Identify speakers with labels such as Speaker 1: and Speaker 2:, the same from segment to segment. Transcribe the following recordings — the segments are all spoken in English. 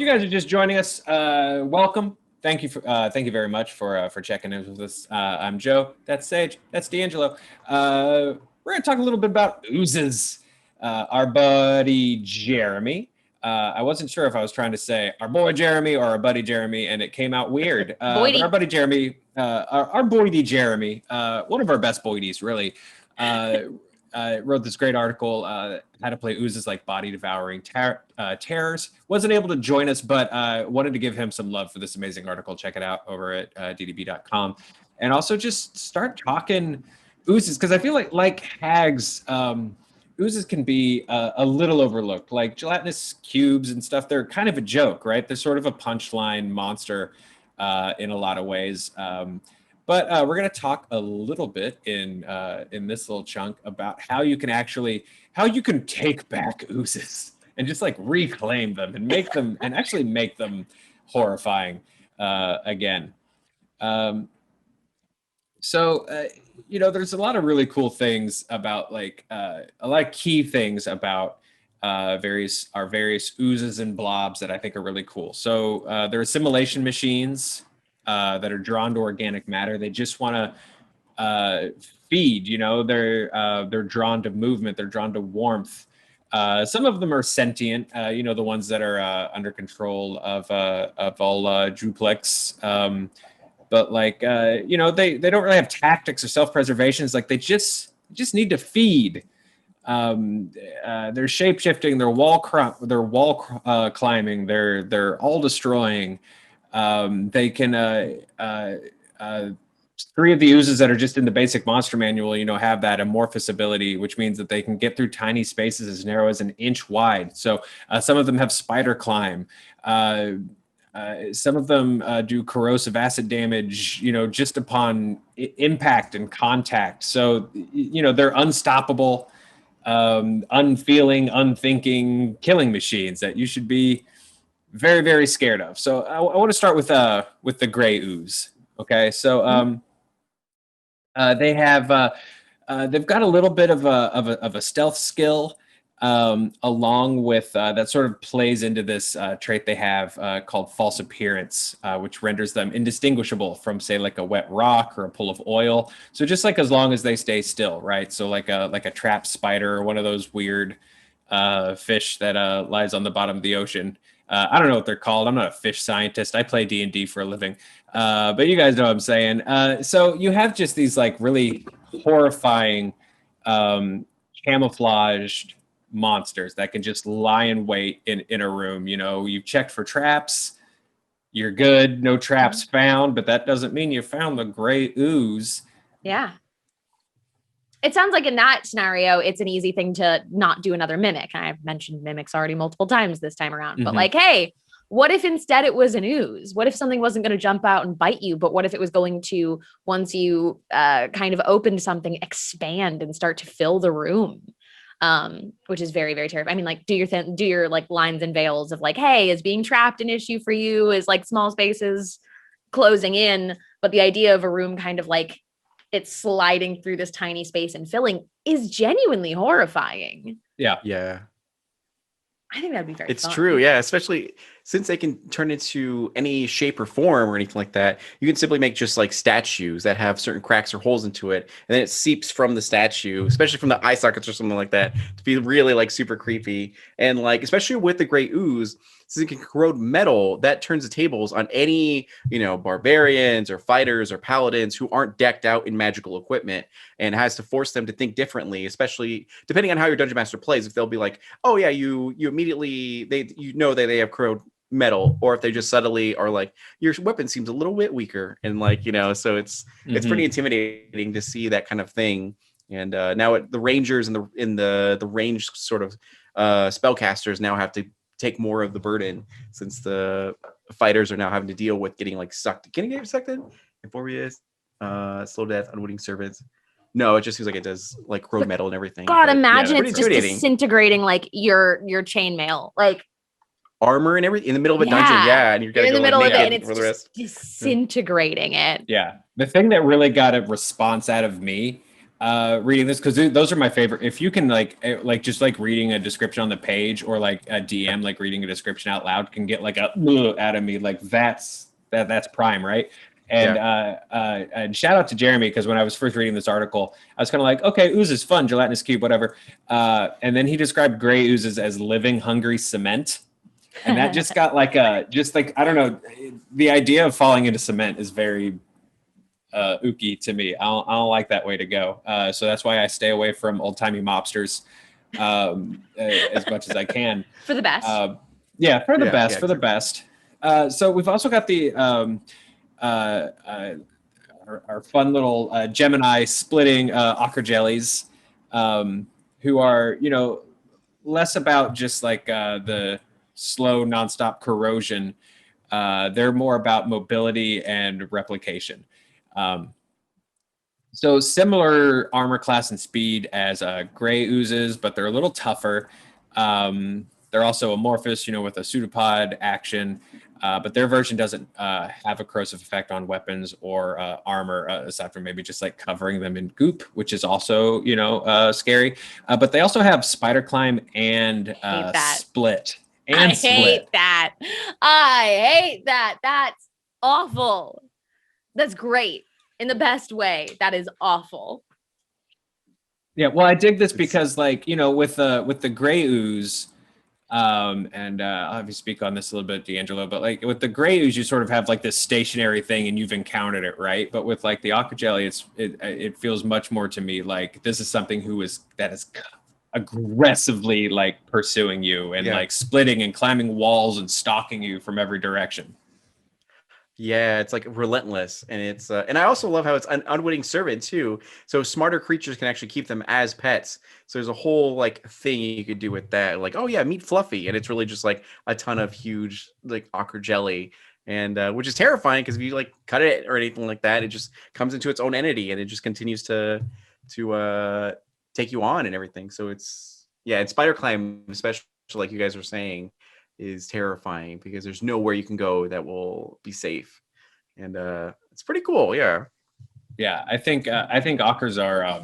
Speaker 1: you guys are just joining us, welcome. Thank you very much for checking in with us. I'm Joe. That's Sage. That's DeAngelo. We're gonna talk a little bit about oozes. Our buddy Jeremy. I wasn't sure if I was trying to say our boy Jeremy or our buddy Jeremy, and it came out weird. But our buddy Jeremy, our boydie Jeremy, one of our best boydies, really. Wrote this great article, how to play oozes like Body-Devouring terrors. Wasn't able to join us, but wanted to give him some love for this amazing article. Check it out over at ddb.com. And also just start talking oozes, because I feel like hags, oozes can be a little overlooked. Like gelatinous cubes and stuff, they're kind of a joke, right? They're sort of a punchline monster in a lot of ways. But we're going to talk a little bit in this little chunk about how you can take back oozes and just like reclaim them and make them and actually make them horrifying again. There's a lot of really cool things about a lot of key things about various oozes and blobs that I think are really cool. So there are assimilation machines that are drawn to organic matter. They just want to feed, they're drawn to movement. They're drawn to warmth. Some of them are sentient, the ones that are under control of all Duplex. But they don't really have tactics or self-preservation. It's like they just need to feed. They're shape-shifting, they're wall climbing, they're all destroying. They can three of the oozes that are just in the basic monster manual, have that amorphous ability, which means that they can get through tiny spaces as narrow as an inch wide. So some of them have spider climb. Some of them do corrosive acid damage, just upon impact and contact. So, they're unstoppable, unfeeling, unthinking killing machines that you should be very, very scared of. So I want to start with the gray ooze. Okay, so they've got a little bit of a stealth skill, along with that sort of plays into this trait they have called false appearance, which renders them indistinguishable from, say, like a wet rock or a pool of oil. So just like as long as they stay still, right? So like a trapped spider or one of those weird fish that lies on the bottom of the ocean. I don't know what they're called. I'm not a fish scientist. I play D&D for a living. But you guys know what I'm saying. So you have just these like really horrifying camouflaged monsters that can just lie in wait in a room. You've checked for traps. You're good. No traps found. But that doesn't mean you found the gray ooze.
Speaker 2: Yeah. It sounds like in that scenario, it's an easy thing to not do another mimic. And I've mentioned mimics already multiple times this time around. But hey, what if instead it was an ooze? What if something wasn't going to jump out and bite you? But what if it was going to, once you kind of opened something, expand and start to fill the room? Which is very, very terrifying. I mean, like, do your like lines and veils of like, hey, is being trapped an issue for you? Is like small spaces closing in? But the idea of a room kind of like it's sliding through this tiny space and filling is genuinely horrifying.
Speaker 1: Yeah.
Speaker 2: I think that'd be very
Speaker 3: It's
Speaker 2: fun.
Speaker 3: true, yeah. Especially since they can turn into any shape or form or anything like that. You can simply make just like statues that have certain cracks or holes into it, and then it seeps from the statue, especially from the eye sockets or something like that, to be really like super creepy. And like, especially with the gray ooze, since it can corrode metal, that turns the tables on any, barbarians or fighters or paladins who aren't decked out in magical equipment, and has to force them to think differently, especially depending on how your dungeon master plays. If they'll be like, oh yeah, you immediately, that they have corrode metal, or if they just subtly are like, your weapon seems a little bit weaker, and like, so it's pretty intimidating to see that kind of thing. And now the rangers and the ranged sort of spellcasters now have to take more of the burden, since the fighters are now having to deal with getting like sucked. Can you get sucked in? Amphobias, slow death, unwitting servants. No, it just seems like it does like corrode metal and everything.
Speaker 2: God, imagine
Speaker 3: yeah,
Speaker 2: it's just disintegrating like your chainmail, like
Speaker 3: armor and everything in the middle of a dungeon. Yeah, and
Speaker 2: you're in the middle of it, and it's just disintegrating it.
Speaker 1: Yeah, the thing that really got a response out of me reading this because those are my favorite. If you can just like reading a description on the page or like a DM, like reading a description out loud can get like a out of me. Like that's prime, right? And and shout out to Jeremy because when I was first reading this article, I was kind of like, okay, ooze is fun, gelatinous cube, whatever. And then he described gray oozes as living hungry cement. And that just got like I don't know, the idea of falling into cement is very ooky to me. I don't like that way to go. So that's why I stay away from old timey mobsters as much as I can.
Speaker 2: For the best.
Speaker 1: For the best. So we've also got the our fun little Gemini splitting ochre jellies, who are, you know, less about just like the slow nonstop corrosion. They're more about mobility and replication. So similar armor class and speed as gray oozes, but they're a little tougher. They're also amorphous, you know, with a pseudopod action, but their version doesn't have a corrosive effect on weapons or armor, aside from maybe just like covering them in goop, which is also, you know, scary. But they also have spider climb and split.
Speaker 2: I hate that. That's awful. That's great in the best way. That is awful.
Speaker 1: Yeah, well, I dig this because, like, you know, with the gray ooze, and I'll have you speak on this a little bit, DeAngelo, but like with the gray ooze, you sort of have like this stationary thing and you've encountered it, right? But with like the ochre jelly, it feels much more to me like this is something that is aggressively like pursuing you and like splitting and climbing walls and stalking you from every direction.
Speaker 3: Yeah, it's like relentless, and it's and I also love how it's an unwitting servant too. So smarter creatures can actually keep them as pets. So there's a whole like thing you could do with that, like, oh yeah, meet Fluffy, and it's really just like a ton of huge like ochre jelly, and which is terrifying because if you like cut it or anything like that, it just comes into its own entity and it just continues to take you on and everything. So it's and spider climb, especially like you guys were saying, is terrifying because there's nowhere you can go that will be safe, and it's pretty cool.
Speaker 1: I think ochres are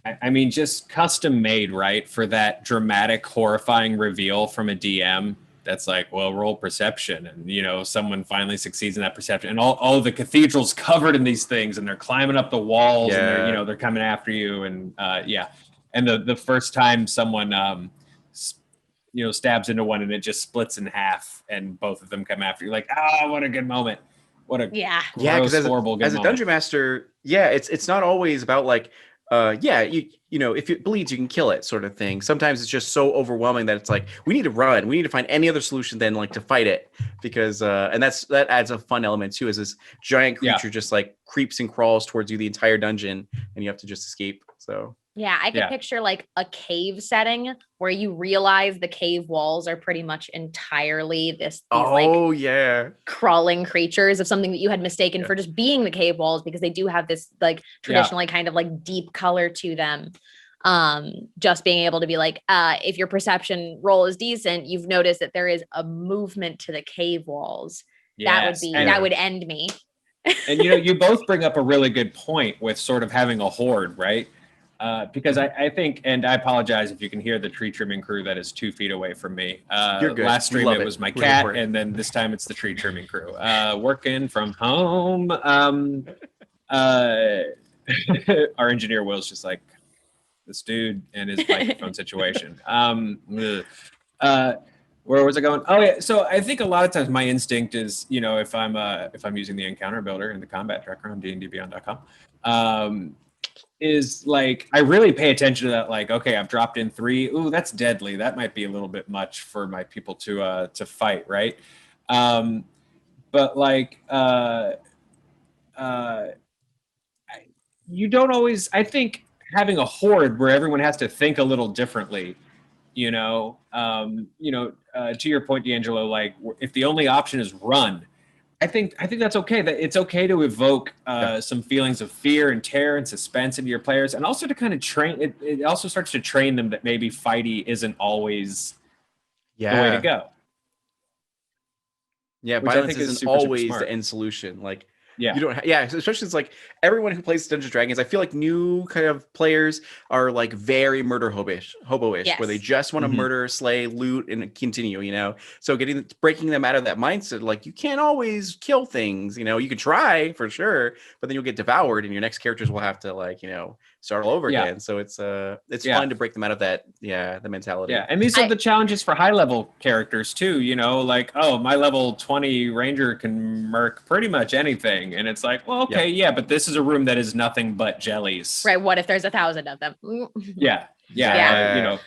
Speaker 1: I mean just custom made, right, for that dramatic horrifying reveal from a DM that's like, well, roll perception, and you know someone finally succeeds in that perception, and all the cathedral's covered in these things and they're climbing up the walls and they're, you know, they're coming after you, and and the first time someone you know, stabs into one and it just splits in half and both of them come after you. Like, what a good moment. What a gross, horrible good moment.
Speaker 3: As a dungeon master, it's not always about like, you know, if it bleeds, you can kill it sort of thing. Sometimes it's just so overwhelming that it's like, we need to run. We need to find any other solution than like to fight it, because and that adds a fun element too, as this giant creature just like creeps and crawls towards you the entire dungeon and you have to just escape. So
Speaker 2: yeah, I could picture like a cave setting where you realize the cave walls are pretty much entirely these crawling creatures of something that you had mistaken for just being the cave walls, because they do have this like traditionally kind of like deep color to them. Just being able to be like, if your perception roll is decent, you've noticed that there is a movement to the cave walls. That would end me.
Speaker 1: And you know, you both bring up a really good point with sort of having a horde, right? Because I think, and I apologize if you can hear the tree trimming crew that is 2 feet away from me.
Speaker 3: You're good.
Speaker 1: Last stream it was my cat, and then this time it's the tree trimming crew. Working from home. Our engineer Will's just like, this dude and his microphone situation. Where was I going? Oh yeah. So I think a lot of times my instinct is, you know, if I'm using the encounter builder in the combat tracker on D&DBeyond.com, is like, I really pay attention to that. Like, okay, I've dropped in 3. Ooh, that's deadly. That might be a little bit much for my people to fight. Right. But like, you don't always, I think having a horde where everyone has to think a little differently, to your point, DeAngelo, like if the only option is run, I think that's okay. That it's okay to evoke some feelings of fear and terror and suspense into your players, and also to kind of train. It also starts to train them that maybe fighty isn't always the way to go.
Speaker 3: Yeah, violence isn't always the end solution. Like
Speaker 1: Yeah.
Speaker 3: You don't, especially it's like everyone who plays Dungeons and Dragons. I feel like new kind of players are like very murder hobo-ish, where they
Speaker 2: Yes.
Speaker 3: just want to
Speaker 1: Mhm.
Speaker 3: murder, slay, loot, and continue. So breaking them out of that mindset, like you can't always kill things. You can try for sure, but then you'll get devoured, and your next characters will have to start all over
Speaker 1: Yeah.
Speaker 3: again. So it's
Speaker 1: Yeah.
Speaker 3: fun to break them out of that, the mentality.
Speaker 1: Yeah, and these are the challenges for high level characters too. Like, oh, my level 20 ranger can murk pretty much anything, and it's like, well, okay, yeah, but this is a room that is nothing but jellies.
Speaker 2: Right. What if there's 1,000 of them?
Speaker 1: Yeah.
Speaker 3: Yeah.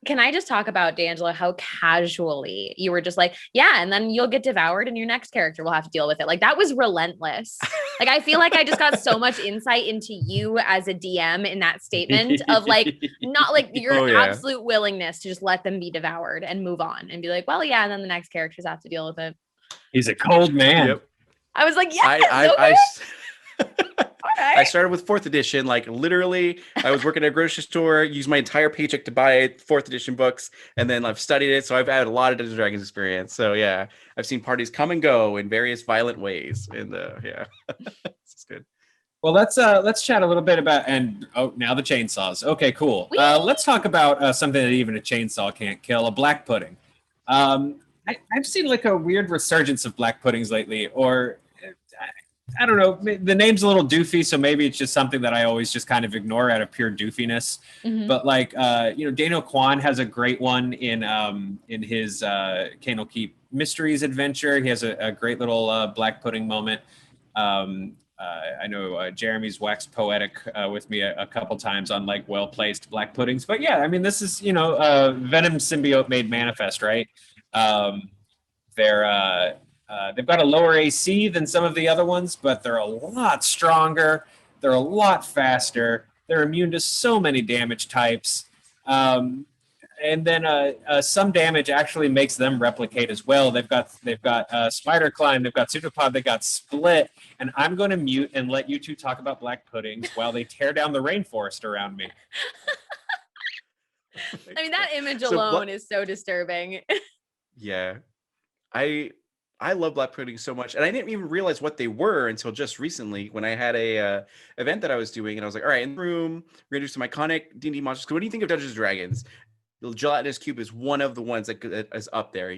Speaker 2: Can I just talk about, DeAngelo, how casually you were just like, yeah, and then you'll get devoured and your next character will have to deal with it. Like, that was relentless. Like, I feel like I just got so much insight into you as a DM in that statement of like, not like your absolute willingness to just let them be devoured and move on and be like, well, yeah, and then the next characters have to deal with it.
Speaker 1: He's a cold man.
Speaker 3: Yep.
Speaker 2: I was like, yes,
Speaker 3: I started with 4th edition. Like literally, I was working at a grocery store, used my entire paycheck to buy 4th edition books, and then I've studied it. So I've had a lot of Dungeons and Dragons experience. So yeah, I've seen parties come and go in various violent ways. And it's good.
Speaker 1: Well, let's chat a little bit about now the chainsaws. Okay, cool. Let's talk about something that even a chainsaw can't kill: a black pudding. I've seen like a weird resurgence of black puddings lately, or I don't know. The name's a little doofy, so maybe it's just something that I always just kind of ignore out of pure doofiness.
Speaker 2: Mm-hmm.
Speaker 1: But like, Daniel Kwan has a great one in his Kano Keep Mysteries adventure. He has a great little black pudding moment. I know Jeremy's waxed poetic with me a couple times on like well-placed black puddings. But yeah, I mean, this is Venom symbiote made manifest, right? They've got a lower AC than some of the other ones, but they're a lot stronger. They're a lot faster. They're immune to so many damage types. And then some damage actually makes them replicate as well. They've got Spider Climb, they've got Pseudopod, they've got Split. And I'm going to mute and let you two talk about black puddings while they tear down the rainforest around me.
Speaker 2: I mean, that image alone is so disturbing.
Speaker 3: Yeah. I love black pudding so much, and I didn't even realize what they were until just recently when I had a event that I was doing, and I was like, all right, in the room, we're gonna do some iconic D&D monsters. What do you think of Dungeons and Dragons? The gelatinous cube is one of the ones that is up there,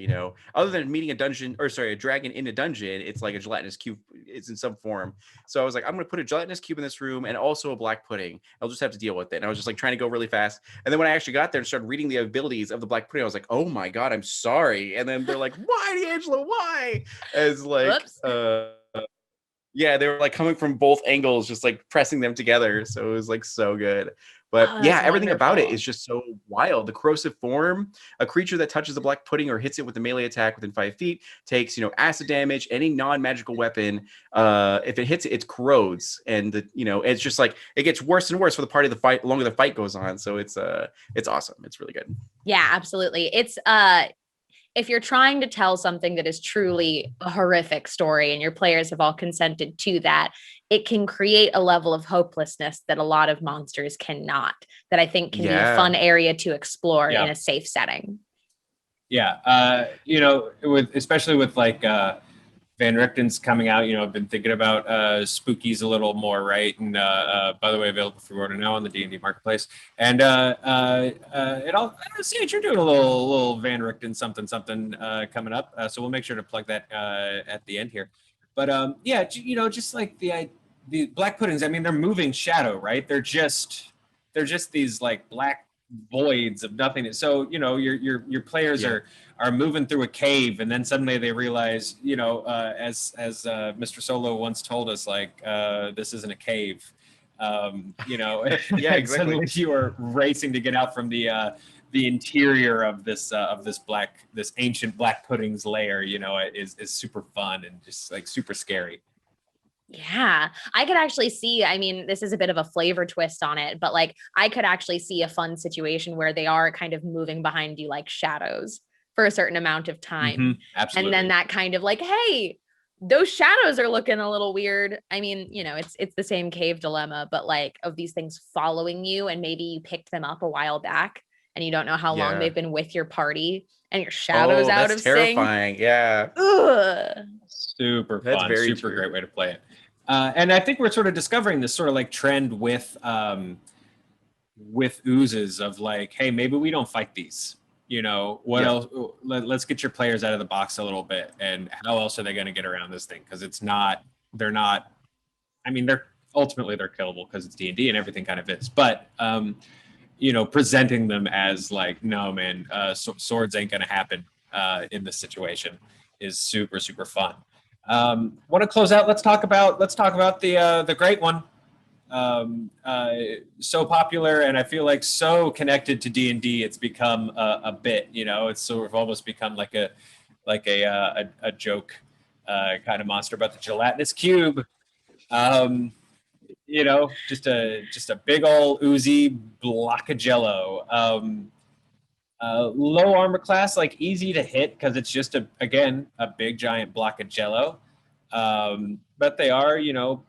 Speaker 3: other than meeting a dragon in a dungeon. It's like a gelatinous cube. It's in some form. So I was like, I'm going to put a gelatinous cube in this room and also a black pudding. I'll just have to deal with it. And I was just like trying to go really fast. And then when I actually got there and started reading the abilities of the black pudding, I was like, oh my God, I'm sorry. And then they're like, why, DeAngelo, why? As like, they were like coming from both angles, just like pressing them together. So it was like so good. But everything about it is just so wild. The corrosive form, a creature that touches the black pudding or hits it with a melee attack within 5 feet takes, acid damage. Any non-magical weapon, if it hits it, it corrodes, and it's just like it gets worse and worse for the part of the fight, the longer the fight goes on. So it's awesome. It's really good.
Speaker 2: Yeah, absolutely. It's if you're trying to tell something that is truly a horrific story and your players have all consented to that, it can create a level of hopelessness that a lot of monsters cannot, that I think can be a fun area to explore in a safe setting.
Speaker 1: Yeah. Especially with like Van Richten's coming out, I've been thinking about Spookies a little more, right? And by the way, available for order now on the D&D Marketplace. And I'll see you're doing a little Van Richten something coming up. So we'll make sure to plug that at the end here. But just like the black puddings, I mean, they're moving shadow, right? They're just these like black voids of nothingness. So your players are moving through a cave, and then suddenly they realize, as Mr. Solo once told us, like this isn't a cave.
Speaker 3: Exactly.
Speaker 1: Suddenly you are racing to get out from the interior of this ancient black pudding's lair. Is super fun and just like super scary.
Speaker 2: Yeah, I could actually see, I mean, this is a bit of a flavor twist on it, but like I could actually see a fun situation where they are kind of moving behind you like shadows for a certain amount of time.
Speaker 1: Mm-hmm, absolutely.
Speaker 2: And then that kind of like, hey, those shadows are looking a little weird. I mean, it's the same cave dilemma, but like of these things following you, and maybe you picked them up a while back and you don't know how long they've been with your party, and your shadows out of sync.
Speaker 3: Terrifying. Yeah.
Speaker 2: Ugh.
Speaker 1: Super fun. Super great way to play it. And I think we're sort of discovering this sort of like trend with oozes of like, hey, maybe we don't fight these. You know, what else? Let's get your players out of the box a little bit. And how else are they going to get around this thing? Because they're not. I mean, they're killable because it's D&D and everything kind of is. But you know, presenting them as like, no, man, swords ain't going to happen in this situation is super, super fun. Want to close out? Let's talk about the great one. So popular, and I feel like so connected to D&D, it's become a bit. You know, it's sort of almost become like a joke kind of monster. But the gelatinous cube, you know, just a big old oozy block of Jello. Low armor class, like easy to hit because it's just a big giant block of Jello. But they are, you know,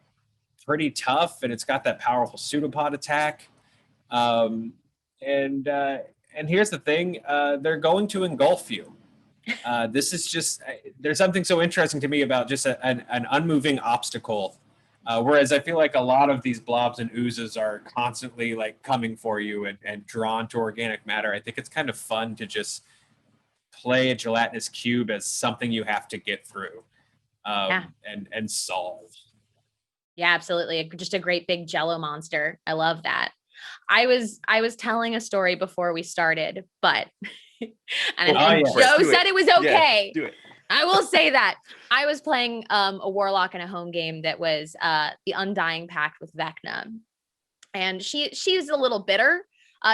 Speaker 1: pretty tough, and it's got that powerful pseudopod attack. And here's the thing: they're going to engulf you. This is just there's something so interesting to me about just an unmoving obstacle. Whereas I feel like a lot of these blobs and oozes are constantly like coming for you and drawn to organic matter. I think it's kind of fun to just play a gelatinous cube as something you have to get through and solve.
Speaker 2: Yeah, absolutely. Just a great big Jello monster. I love that. I was telling a story before we started, but Joe said it was okay.
Speaker 3: Yeah, do it.
Speaker 2: I will say that I was playing a warlock in a home game that was the Undying Pact with Vecna, and she's a little bitter.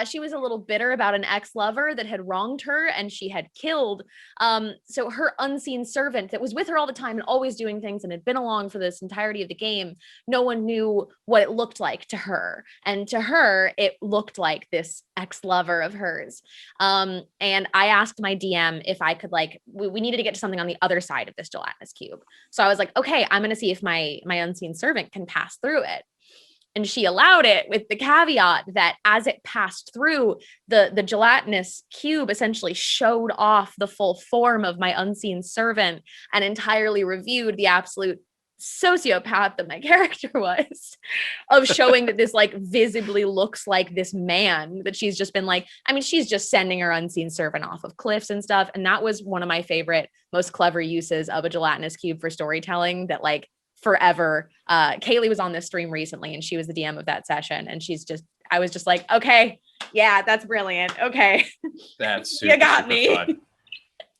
Speaker 2: She was a little bitter about an ex-lover that had wronged her and she had killed. So her unseen servant that was with her all the time and always doing things and had been along for this entirety of the game, no one knew what it looked like to her. And to her, it looked like this ex-lover of hers. And I asked my DM if I could, like, we needed to get to something on the other side of this gelatinous cube. So I was like, okay, I'm going to see if my unseen servant can pass through it. And she allowed it with the caveat that as it passed through, the gelatinous cube essentially showed off the full form of my unseen servant and entirely reviewed the absolute sociopath that my character was, of showing that this like visibly looks like this man that she's just been like, I mean, she's just sending her unseen servant off of cliffs and stuff. And that was one of my favorite, most clever uses of a gelatinous cube for storytelling that like forever. Kaylee was on this stream recently and she was the DM of that session. And I was just like, okay, yeah, that's brilliant. Okay.
Speaker 1: That's super,
Speaker 2: you got me.
Speaker 1: Fun.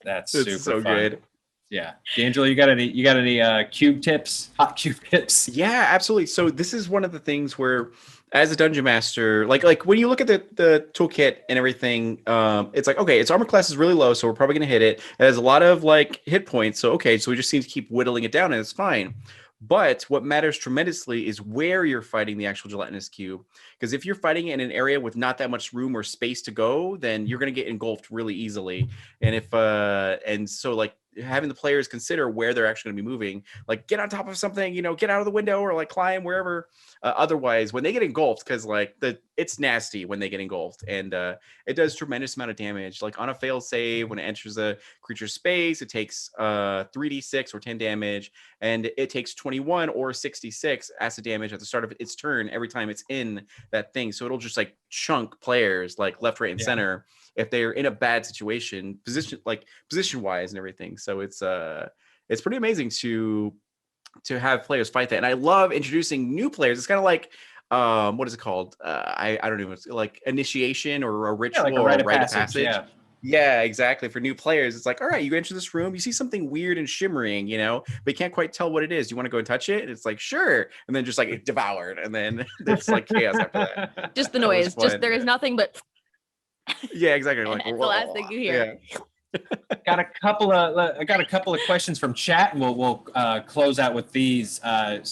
Speaker 1: That's super
Speaker 3: so
Speaker 1: fun.
Speaker 3: Good.
Speaker 1: Yeah. DeAngelo, you got any cube tips, hot cube tips?
Speaker 3: Yeah, absolutely. So this is one of the things where as a dungeon master, like when you look at the toolkit and everything, it's like, okay, its armor class is really low, so we're probably going to hit it. It has a lot of like hit points. So, okay, so we just need to keep whittling it down and it's fine. But what matters tremendously is where you're fighting the actual gelatinous cube. Because if you're fighting in an area with not that much room or space to go, then you're going to get engulfed really easily. And so like having the players consider where they're actually going to be moving, like get on top of something, you know, get out of the window or like climb wherever. Otherwise, when they get engulfed, because like it's nasty when they get engulfed, and it does tremendous amount of damage. Like on a fail save, when it enters a creature's space, it takes 3d6 or 10 damage, and it takes 21 or 66 acid damage at the start of its turn every time it's in that thing. So it'll just like chunk players like left, right, and center if they're in a bad situation, position wise and everything. So it's pretty amazing to have players fight that. And I love introducing new players. It's kind of like what is it called? I don't even, like initiation or a ritual, like a rite of passage. Yeah, exactly. For new players, it's like, all right, you enter this room, you see something weird and shimmering, you know, but you can't quite tell what it is. You want to go and touch it? And it's like, sure. And then just like it's devoured. And then it's like chaos after that.
Speaker 2: Just the noise. Just there is nothing but.
Speaker 3: Yeah, exactly. Like
Speaker 2: that's the last thing you hear.
Speaker 3: Yeah.
Speaker 1: I got a couple of questions from chat, and we'll close out with these. But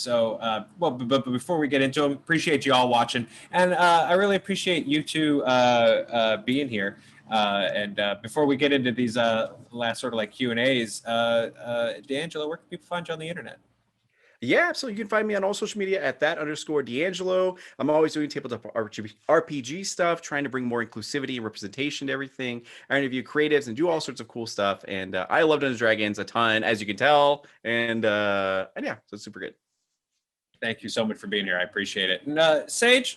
Speaker 1: before we get into them, appreciate you all watching, and I really appreciate you two being here. And before we get into these last sort of like Q&As, DeAngelo, where can people find you on the internet?
Speaker 3: Yeah, so you can find me on all social media at @_DeAngelo. I'm always doing tabletop RPG stuff, trying to bring more inclusivity and representation to everything. I interview creatives and do all sorts of cool stuff. And I love Dungeons & Dragons a ton, as you can tell. And yeah, so it's super good.
Speaker 1: Thank you so much for being here. I appreciate it. And Saige,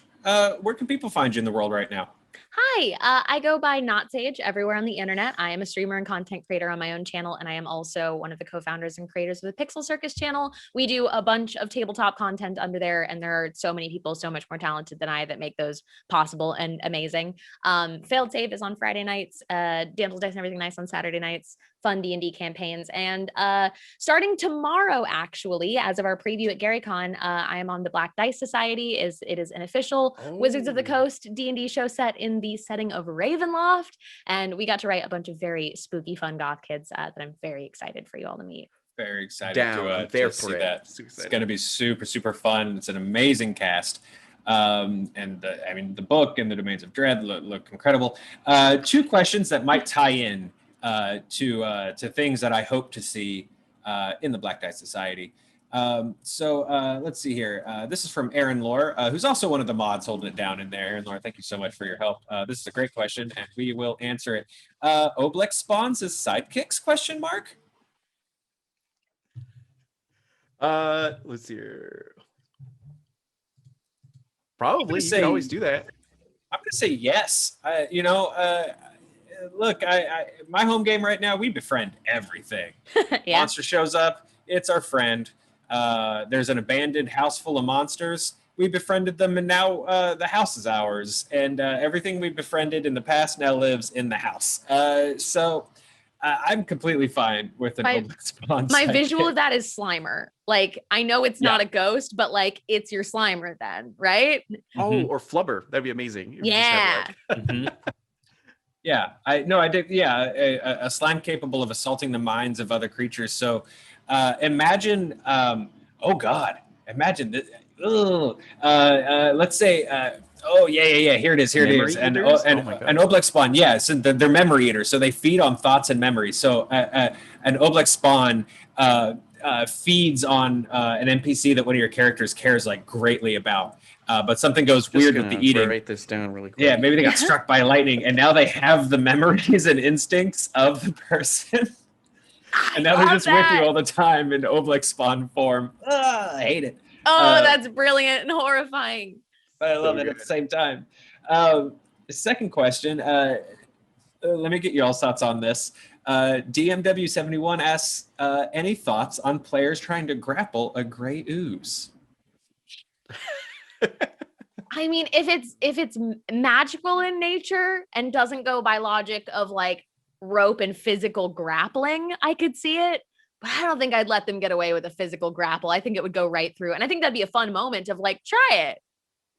Speaker 1: where can people find you in the world right now?
Speaker 2: Hi, I go by Not Sage everywhere on the internet. I am a streamer and content creator on my own channel, and I am also one of the co-founders and creators of the Pixel Circus channel. We do a bunch of tabletop content under there, and there are so many people so much more talented than I that make those possible and amazing. Failed Save is on Friday nights, DeAngelo Dice and Everything Nice on Saturday nights, fun D&D campaigns, and starting tomorrow, actually, as of our preview at GaryCon, I am on the Black Dice Society. It is an official Wizards of the Coast D&D show set in the setting of Ravenloft, and we got to write a bunch of very spooky, fun goth kids that I'm very excited for you all to meet.
Speaker 1: Very excited
Speaker 3: there
Speaker 1: to
Speaker 3: for
Speaker 1: see
Speaker 3: it.
Speaker 1: that. It's going to be super, super fun. It's an amazing cast. And the book and the Domains of Dread look incredible. 2 questions that might tie in to things that I hope to see in the Black Dice Society. Let's see here. This is from Aaron Lore, who's also one of the mods holding it down in there. Aaron Lore, thank you so much for your help. This is a great question, and we will answer it. Oblex spawns as sidekicks? ?
Speaker 3: Let's see here. Probably, you can always do that.
Speaker 1: I'm gonna say yes. Look, my home game right now, we befriend everything.
Speaker 2: Yeah.
Speaker 1: Monster shows up, it's our friend. There's an abandoned house full of monsters. We befriended them, and now the house is ours. And everything we befriended in the past now lives in the house. So I'm completely fine with an Oblex spawn.
Speaker 2: My visual of that is Slimer. Like, I know it's not a ghost, but like it's your Slimer then, right?
Speaker 3: Oh, or Flubber. That'd be amazing.
Speaker 2: Yeah.
Speaker 1: Yeah, I did. Yeah, a slime capable of assaulting the minds of other creatures. So imagine, imagine this. Let's say, here it is. An Oblex spawn. Yeah, so they're memory eaters. So they feed on thoughts and memories. So an Oblex spawn feeds on an NPC that one of your characters cares like greatly about. But something goes weird with the eating.
Speaker 3: Write this down really quick.
Speaker 1: Yeah, maybe they got struck by lightning, and now they have the memories and instincts of the person. And now they're just with you all the time in Oblex spawn form. I hate it.
Speaker 2: Oh, that's brilliant and horrifying.
Speaker 1: But I love it at the same time. The second question, let me get you all thoughts on this. DMW71 asks, any thoughts on players trying to grapple a gray ooze?
Speaker 2: I mean, if it's magical in nature and doesn't go by logic of like rope and physical grappling, I could see it. But I don't think I'd let them get away with a physical grapple. I think it would go right through. And I think that'd be a fun moment of like, try it.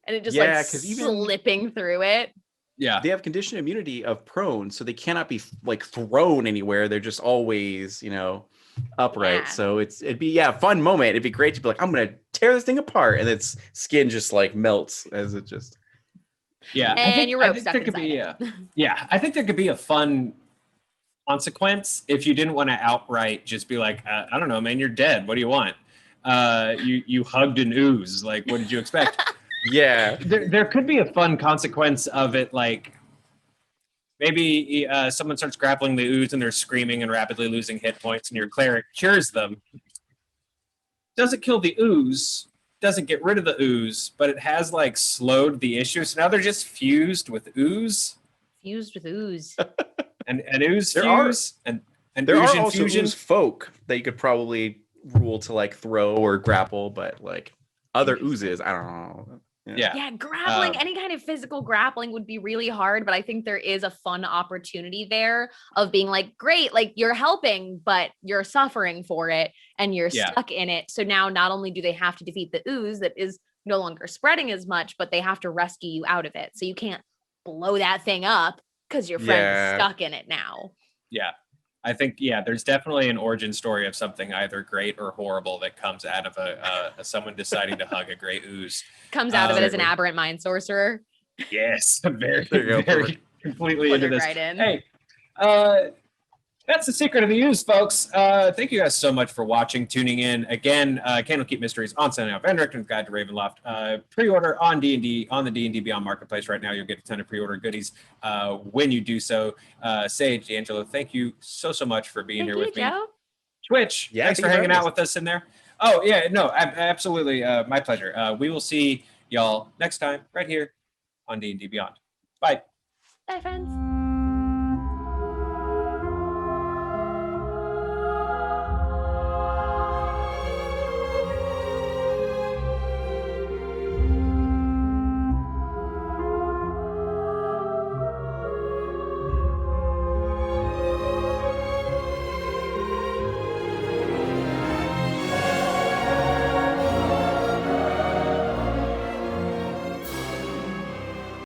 Speaker 2: And it just slipping through it.
Speaker 1: Yeah.
Speaker 3: They have conditioned immunity of prone, so they cannot be like thrown anywhere. They're just always, upright.
Speaker 2: Yeah.
Speaker 3: So it'd be a fun moment. It'd be great to be like, I'm gonna tear this thing apart, and its skin just like melts as it just.
Speaker 1: Yeah.
Speaker 2: And your rope stuck
Speaker 1: there could
Speaker 2: inside
Speaker 1: be I think there could be a fun consequence if you didn't want to outright just be like, I don't know, man, you're dead. What do you want? You hugged an ooze. Like, what did you expect?
Speaker 3: Yeah.
Speaker 1: There could be a fun consequence of it, like maybe someone starts grappling the ooze and they're screaming and rapidly losing hit points, and your cleric cures them. Doesn't kill the ooze, doesn't get rid of the ooze, but it has like slowed the issue. So now they're just fused with ooze.
Speaker 2: Fused with ooze.
Speaker 1: And ooze
Speaker 3: There
Speaker 1: fuse and
Speaker 3: There
Speaker 1: ooze
Speaker 3: are also
Speaker 1: infusion.
Speaker 3: ooze folk that you could probably rule to like throw or grapple, but like other oozes, I don't know.
Speaker 2: Yeah, grappling, any kind of physical grappling would be really hard, but I think there is a fun opportunity there of being like, great, like you're helping, but you're suffering for it and you're stuck in it. So now not only do they have to defeat the ooze that is no longer spreading as much, but they have to rescue you out of it. So you can't blow that thing up because your friend is stuck in it now.
Speaker 1: Yeah. I think, there's definitely an origin story of something either great or horrible that comes out of someone deciding to hug a gray ooze.
Speaker 2: Comes out of it as an aberrant mind sorcerer.
Speaker 1: Yes, very completely into this.
Speaker 2: Right in.
Speaker 1: Hey, that's the secret of the ooze, folks. Thank you guys so much for watching, tuning in. Again, Candlekeep Mysteries on Sunday Off and Director's Guide to Ravenloft. Pre-order on D&D, on the D&D Beyond Marketplace right now. You'll get a ton of pre-order goodies when you do so. Saige, DeAngelo, thank you so much for being here with me.
Speaker 2: Joe.
Speaker 1: Twitch, thanks for hanging out with us in there. Oh yeah, no, absolutely, my pleasure. We will see y'all next time right here on D&D Beyond. Bye.
Speaker 2: Bye, friends.